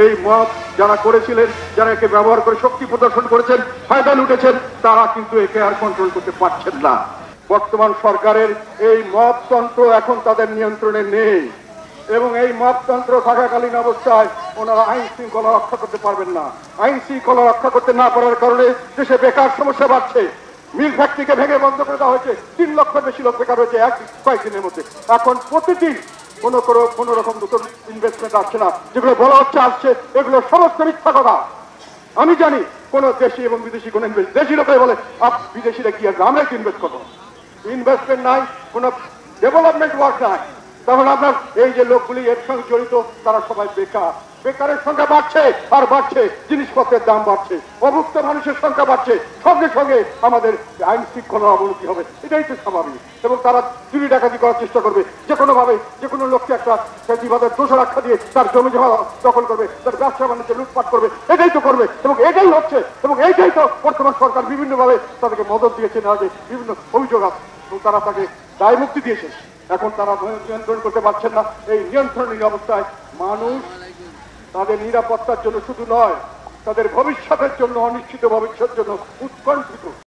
এই মব যারা করেছিলেন, যারা একে ব্যবহার করে শক্তি প্রদর্শন করেছেন, ফায়দা লুটেছেন, তারা কিন্তু একে আর কন্ট্রোল করতে পারছেন না। বর্তমান সরকারের এই মবতন্ত্র এখন তাদের নিয়ন্ত্রণে নেই এবং এই মবতন্ত্র থাকাকালীন অবস্থায় ওনারা আইন শৃঙ্খলা রক্ষা করতে পারবেন না। আইন শৃঙ্খলা রক্ষা করতে না পারার কারণে দেশে বেকার সমস্যা বাড়ছে। মিল ফ্যাক্টরিকে ভেঙে বন্ধ করে দেওয়া হয়েছে, 3 লক্ষের বেশি লোক বেকার হয়েছে কয়েকদিনের মধ্যে। এখন প্রতিদিন কোন রকম নতুন ইনভেস্টমেন্ট আসছে না, যেগুলো বলা হচ্ছে আসছে, এগুলো সমস্ত মিথ্যা কথা। আমি জানি কোন দেশি এবং বিদেশি কোন দেশি লোকে বলে বিদেশিরা কি আসবে, আমরা কি ইনভেস্ট করবো? ইনভেস্টমেন্ট নাই, কোন ডেভেলপমেন্ট ওয়ার্ক নাই। তখন আপনার এই যে লোকগুলি এর সঙ্গে জড়িত তারা সবাই বেকার, বেকারের সংখ্যা বাড়ছে আর বাড়ছে, জিনিসপত্রের দাম বাড়ছে, অভুক্ত মানুষের সংখ্যা বাড়ছে, সঙ্গে সঙ্গে আমাদের আইন শৃঙ্খলার অবনতি হবে, এটাই তো স্বাভাবিক। এবং তারা চুরি ডাকাতি করার চেষ্টা করবে, যে কোনো ভাবে যে কোনো লোককে একটা বিবাদের দোষারক্ষা দিয়ে তার জমি জমা দখল করবে, তার ব্যবসা বাণিজ্য লুটপাট করবে, এটাই তো করবে এবং এটাই হচ্ছে এবং এইটাই তো বর্তমান সরকার বিভিন্নভাবে তাদেরকে মদত দিয়েছে, না যে বিভিন্ন অভিযোগ আছে এবং তারা তাকে দায় মুক্তি দিয়েছে। এখন তারা নিয়ন্ত্রণ করতে পারছেন না। এই নিয়ন্ত্রণহীন অবস্থায় মানুষ তাদের নিরাপত্তার জন্য শুধু নয়, তাদের ভবিষ্যতের জন্য, অনিশ্চিত ভবিষ্যতের জন্য উৎকণ্ঠিত।